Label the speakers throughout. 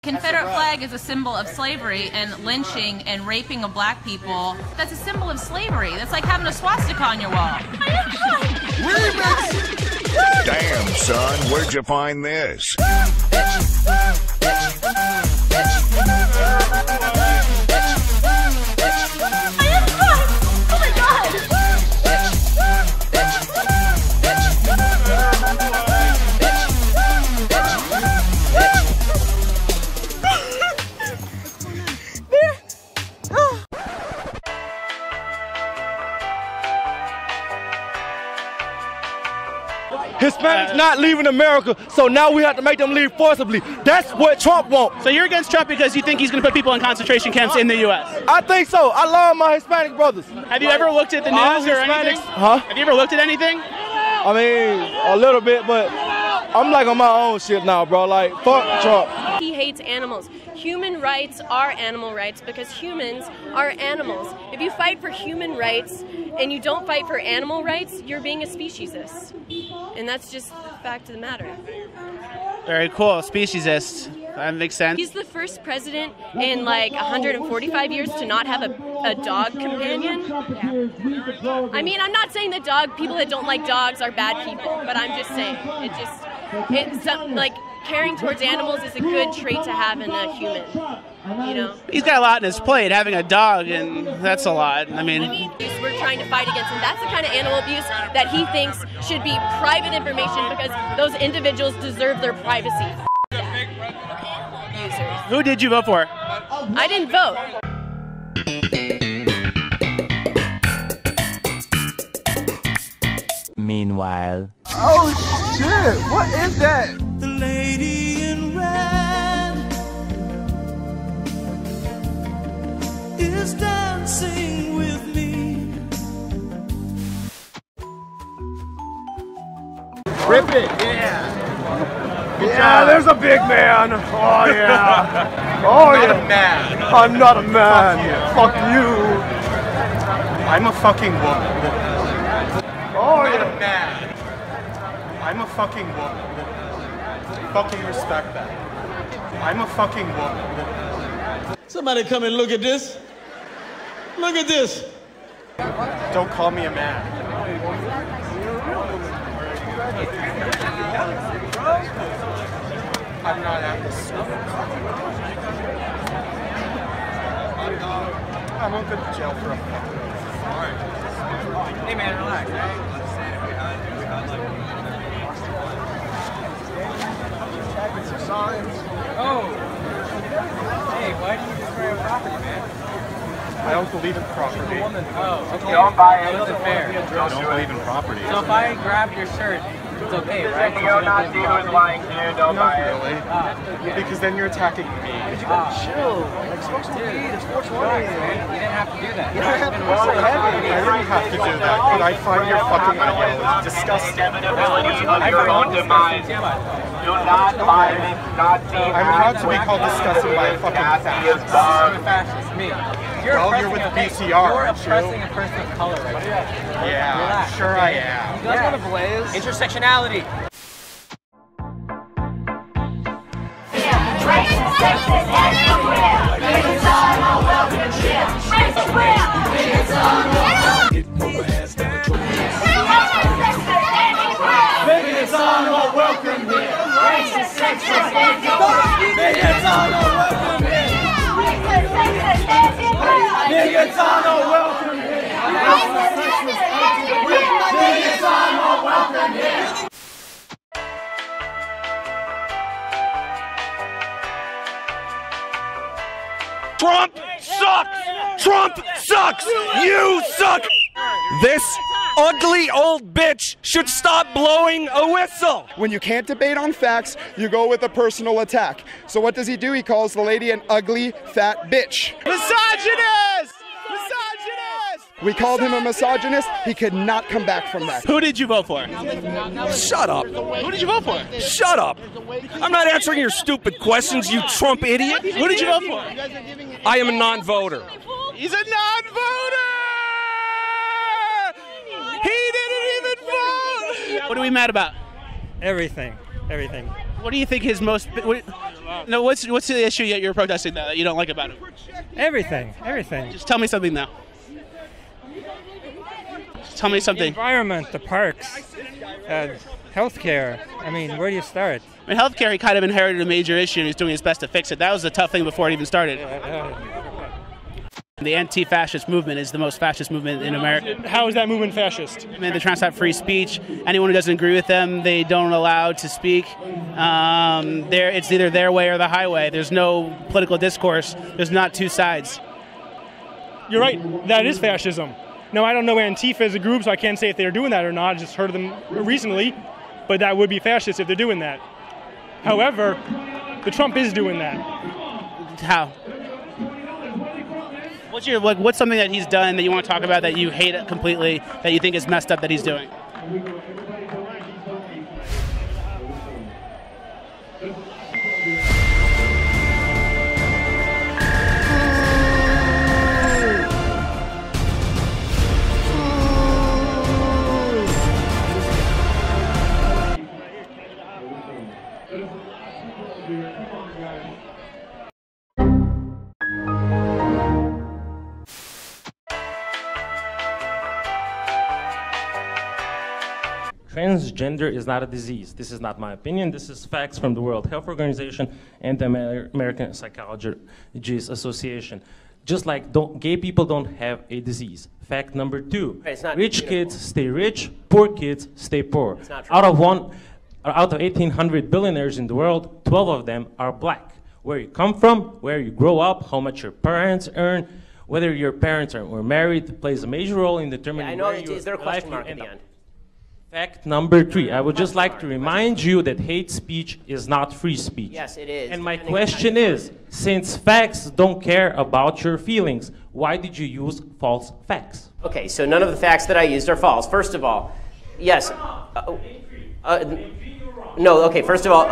Speaker 1: Confederate flag is a symbol of slavery, and lynching and raping of black people, that's a symbol of slavery. That's like having a swastika on your wall.
Speaker 2: Damn, son, where'd you find this?
Speaker 3: Hispanics not leaving America, so now we have to make them leave forcibly. That's what Trump wants.
Speaker 4: So you're against Trump because you think he's going to put people in concentration camps in the U.S.?
Speaker 3: I think so. I love my Hispanic brothers.
Speaker 4: Have you ever looked at the news or anything?
Speaker 3: Huh?
Speaker 4: Have you ever looked at anything?
Speaker 3: I mean, a little bit, but I'm like on my own shit now, bro. Like, fuck Trump.
Speaker 5: He hates animals. Human rights are animal rights because humans are animals. If you fight for human rights and you don't fight for animal rights, you're being a speciesist. And that's just the fact of the matter.
Speaker 4: Very cool. Speciesist. That makes sense.
Speaker 5: He's the first president in like 145 years to not have a dog companion. Yeah. I mean, I'm not saying that people that don't like dogs are bad people, but I'm just saying it's like caring towards animals is a good trait to have in a human. You know,
Speaker 4: he's got a lot in his plate. Having a dog, and that's a lot. I mean,
Speaker 5: we're trying to fight against him. That's the kind of animal abuse that he thinks should be private information because those individuals deserve their privacy.
Speaker 4: Who did you vote for?
Speaker 5: I didn't vote.
Speaker 6: Meanwhile.
Speaker 3: Oh shit! What is that?
Speaker 7: The lady in red is dancing with me.
Speaker 3: Rip it! Yeah! Yeah, there's a big man! Oh yeah! Oh yeah!
Speaker 8: I'm not a man!
Speaker 3: I'm not a man! Fuck you!
Speaker 8: I'm a fucking woman.
Speaker 3: Oh
Speaker 8: I'm
Speaker 3: yeah!
Speaker 8: not a man! I'm a fucking woman. Fucking respect that. I'm a fucking woman.
Speaker 7: Somebody come and look at this. Look at this.
Speaker 8: Don't call me a man. I'm not at this school. I won't go to jail for a fucking.
Speaker 9: Hey man, relax. Oh. Hey, why do you destroy a property, man?
Speaker 8: I don't believe in property.
Speaker 9: Oh, okay. Don't buy it. That wasn't fair.
Speaker 8: I don't believe in property.
Speaker 9: So if I grab your shirt, it's okay, right?
Speaker 8: Not really. Because then you're attacking me.
Speaker 9: Chill. It's 420. It's 420. You didn't have to do that.
Speaker 8: I didn't have to do that, but I find your fucking ideology disgusting.
Speaker 9: I find
Speaker 8: I'm proud to be called disgusting by a fucking fascist.
Speaker 9: Me.
Speaker 8: You're with the BCR,
Speaker 9: You're
Speaker 8: aren't you?
Speaker 9: oppressing a person of color right now.
Speaker 8: Yeah,
Speaker 9: Relax,
Speaker 8: sure
Speaker 9: okay?
Speaker 8: I am.
Speaker 9: You guys want to blaze? Intersectionality.
Speaker 7: Bigots are not welcome here. Racist, sexist, bigots are not welcome here. Bigots are not welcome here. Bigots are not welcome here.
Speaker 3: Trump sucks! Trump sucks! You suck! This ugly old bitch should stop blowing a whistle!
Speaker 10: When you can't debate on facts, you go with a personal attack. So what does he do? He calls the lady an ugly, fat bitch.
Speaker 4: misogynist!
Speaker 10: We called him a misogynist. He could not come back from that.
Speaker 4: Who did you vote for?
Speaker 3: Shut up.
Speaker 4: Who did you vote for?
Speaker 3: Shut up. I'm not answering your stupid questions, you Trump idiot.
Speaker 4: Who did you vote for?
Speaker 3: I am a non-voter.
Speaker 4: He's a non-voter! He didn't even vote! What are we mad about?
Speaker 11: Everything. Everything.
Speaker 4: What do you think his most... No, what's the issue that you're protesting that you don't like about him?
Speaker 6: Everything.
Speaker 4: Just tell me something now. Just tell me something.
Speaker 6: The environment, the parks, healthcare. I mean, where do you start?
Speaker 4: In healthcare, he kind of inherited a major issue, and he's doing his best to fix it. That was a tough thing before it even started. The anti-fascist movement is the most fascist movement in America.
Speaker 11: How is that movement fascist?
Speaker 4: I mean, they're trying to stop free speech. Anyone who doesn't agree with them, they don't allow to speak. It's either their way or the highway. There's no political discourse. There's not two sides.
Speaker 11: You're right. That is fascism. Now, I don't know Antifa as a group, so I can't say if they're doing that or not. I just heard of them recently. But that would be fascist if they're doing that. However, the Trump is doing that.
Speaker 4: How? What's something that he's done that you want to talk about that you hate it completely, that you think is messed up that he's doing?
Speaker 12: Transgender is not a disease. This is not my opinion. This is facts from the World Health Organization and the American Psychology Association. Just like gay people don't have a disease. Fact number 2, rich kids stay rich, poor kids stay poor. Out of 1,800 billionaires in the world, 12 of them are black. Where you come from, where you grow up, how much your parents earn, whether your parents were married plays a major role in determining where your
Speaker 13: is there a question mark at the end?
Speaker 12: Fact number 3, I would just like to remind you that hate speech is not free speech.
Speaker 13: Yes, it is.
Speaker 12: And my question is, since facts don't care about your feelings, why did you use false facts?
Speaker 13: Okay, so none of the facts that I used are false. First of all, yes. No, okay, first of all,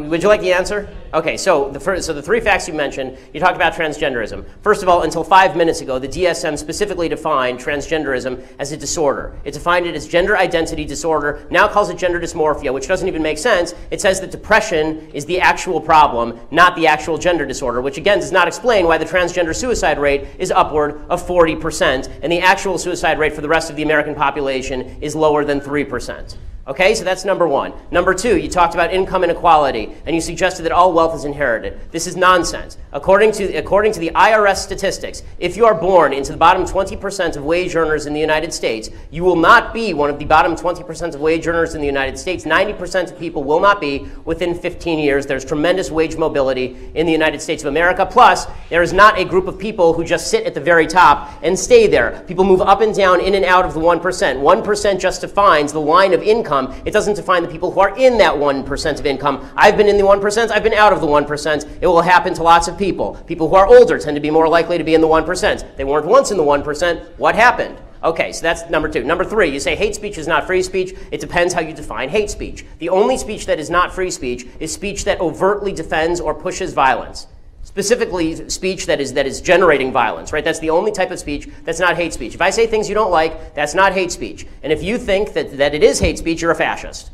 Speaker 13: would you like the answer? Okay, so the 3 facts you mentioned, you talked about transgenderism. First of all, until 5 minutes ago, the DSM specifically defined transgenderism as a disorder. It defined it as gender identity disorder, now calls it gender dysmorphia, which doesn't even make sense. It says that depression is the actual problem, not the actual gender disorder, which again does not explain why the transgender suicide rate is upward of 40%, and the actual suicide rate for the rest of the American population is lower than 3%. Okay, so that's number 1. Number 2, you talked about income inequality, and you suggested that all wealth is inherited. This is nonsense. According to the IRS statistics, if you are born into the bottom 20% of wage earners in the United States, you will not be one of the bottom 20% of wage earners in the United States. 90% of people will not be within 15 years. There's tremendous wage mobility in the United States of America. Plus, there is not a group of people who just sit at the very top and stay there. People move up and down, in and out of the 1%. 1% just defines the line of income. It doesn't define the people who are in that 1% of income. I've been in the 1%, I've been out of the 1%. It will happen to lots of people. People who are older tend to be more likely to be in the 1%. They weren't once in the 1%. What happened? Okay, so that's number 2. Number 3, you say hate speech is not free speech. It depends how you define hate speech. The only speech that is not free speech is speech that overtly defends or pushes violence. Specifically, speech that is generating violence, right? That's the only type of speech that's not hate speech. If I say things you don't like, that's not hate speech. And if you think that it is hate speech, you're a fascist.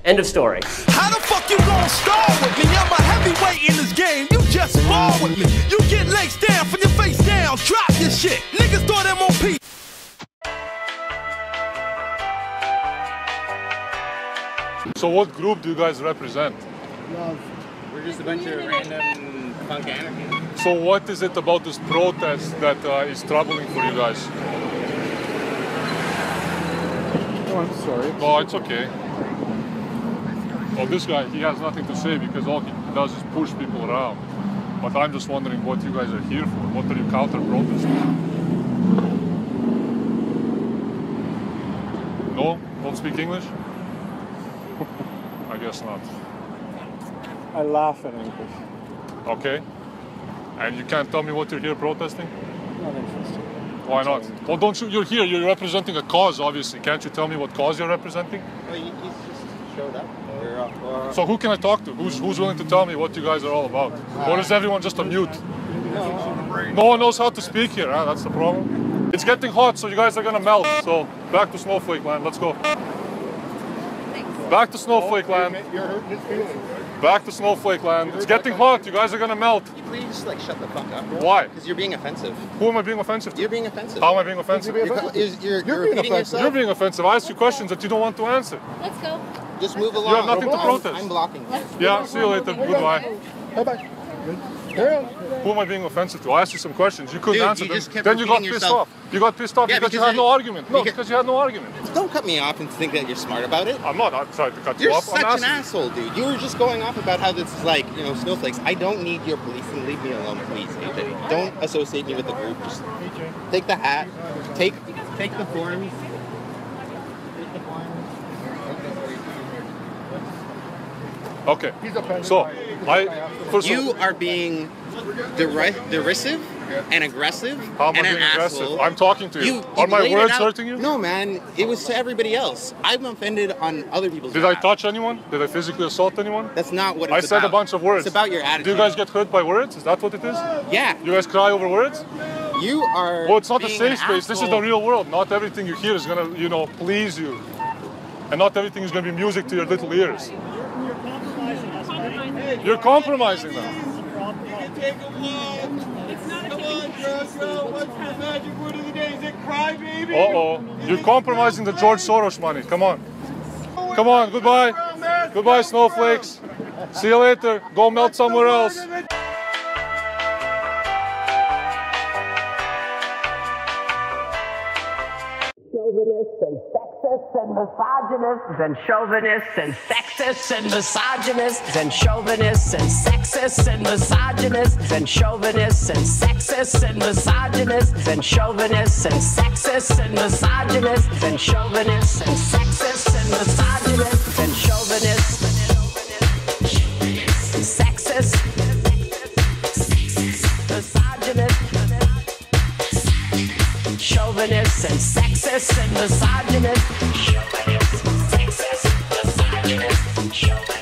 Speaker 13: End of story.
Speaker 7: How the fuck you gonna start with me? I'm a heavyweight in this game. You just spar with me. You get legs down from your face down. Drop your shit. Niggas thought MOP.
Speaker 14: So what group do you guys represent?
Speaker 9: Love. We're just a bunch of random punk anarchists.
Speaker 14: So what is it about this protest that is troubling for you guys?
Speaker 3: Oh, I'm sorry.
Speaker 14: No, it's okay. Well, this guy, he has nothing to say because all he does is push people around. But I'm just wondering what you guys are here for. What are you counter-protesting? No? Don't speak English? I guess not.
Speaker 3: I laugh at English.
Speaker 14: Okay. And you can't tell me what you're here protesting?
Speaker 3: Not interested.
Speaker 14: Why not? Well, don't you? You're here. You're representing a cause, obviously. Can't you tell me what cause you're representing?
Speaker 9: Well, he's just showed up.
Speaker 14: So who can I talk to? Who's willing to tell me what you guys are all about? Or is everyone just a mute? No one knows how to speak here. Huh? That's the problem. It's getting hot, so you guys are gonna melt. So back to Snowflake Land. Let's go. Back to Snowflake Land.
Speaker 3: You're hurting his feelings.
Speaker 14: Back to snowflake land. It's getting hot. You guys are gonna melt.
Speaker 15: Can you please just like shut the fuck up?
Speaker 14: Why?
Speaker 15: Because you're being offensive.
Speaker 14: Who am I being offensive to?
Speaker 15: You're being offensive.
Speaker 14: How am I being offensive?
Speaker 15: You're repeating yourself.
Speaker 14: You're being offensive. I asked you questions that you don't want to answer.
Speaker 5: Let's go.
Speaker 15: Just move along.
Speaker 14: You have nothing to protest.
Speaker 15: I'm blocking you.
Speaker 14: Yeah, see you later. Goodbye.
Speaker 15: Bye-bye.
Speaker 14: Who am I being offensive to? I asked you some questions. You couldn't
Speaker 15: Dude,
Speaker 14: answer
Speaker 15: you
Speaker 14: them.
Speaker 15: just kept
Speaker 14: Then you got
Speaker 15: repeating
Speaker 14: pissed
Speaker 15: yourself.
Speaker 14: off. You got pissed off
Speaker 15: Yeah,
Speaker 14: because you
Speaker 15: because
Speaker 14: had no argument. No, because you had no argument.
Speaker 15: Don't cut me off and think that you're smart about it.
Speaker 14: I'm not trying to cut you
Speaker 15: You're
Speaker 14: off.
Speaker 15: such
Speaker 14: I'm
Speaker 15: an
Speaker 14: asking.
Speaker 15: asshole, dude. You were just going off about how this is like, you know, snowflakes. I don't need your policing. Leave me alone, please, AJ. Don't associate me with the group. Just take the hat. Take the forms.
Speaker 14: Okay. So,
Speaker 15: You are being derisive and aggressive.
Speaker 14: How am I
Speaker 15: and
Speaker 14: being
Speaker 15: an
Speaker 14: aggressive?
Speaker 15: asshole.
Speaker 14: I'm talking to you. Are my
Speaker 15: laid it
Speaker 14: words
Speaker 15: out.
Speaker 14: hurting you?
Speaker 15: No, man. It was to everybody else. I'm offended on other people's
Speaker 14: Did I touch anyone? Did I physically assault anyone?
Speaker 15: That's not what
Speaker 14: I
Speaker 15: it's
Speaker 14: said
Speaker 15: about.
Speaker 14: a bunch of words.
Speaker 15: It's about your attitude.
Speaker 14: Do you guys get hurt by words? Is that what it is?
Speaker 15: Yeah.
Speaker 14: You guys cry over words?
Speaker 15: You are.
Speaker 14: Well, it's not a
Speaker 15: being
Speaker 14: safe
Speaker 15: an
Speaker 14: space. This is the
Speaker 15: asshole.
Speaker 14: real world. Not everything you hear is gonna, please you. And not everything is gonna be music to your little ears. You're compromising now. Uh-oh. You're compromising the George Soros money. Come on. Come on. Goodbye. Goodbye, snowflakes. See you later. Go melt somewhere else.
Speaker 16: Chauvinists and sexists and misogynists and chauvinists and sexists and misogynists and chauvinists and sexists and misogynists and chauvinists and sexists and misogynists and chauvinists and sexists and misogynists and chauvinists and sexists misogynists chauvinists and sexists and misogynists chauvinists and sexist, misogynist, chauvinist.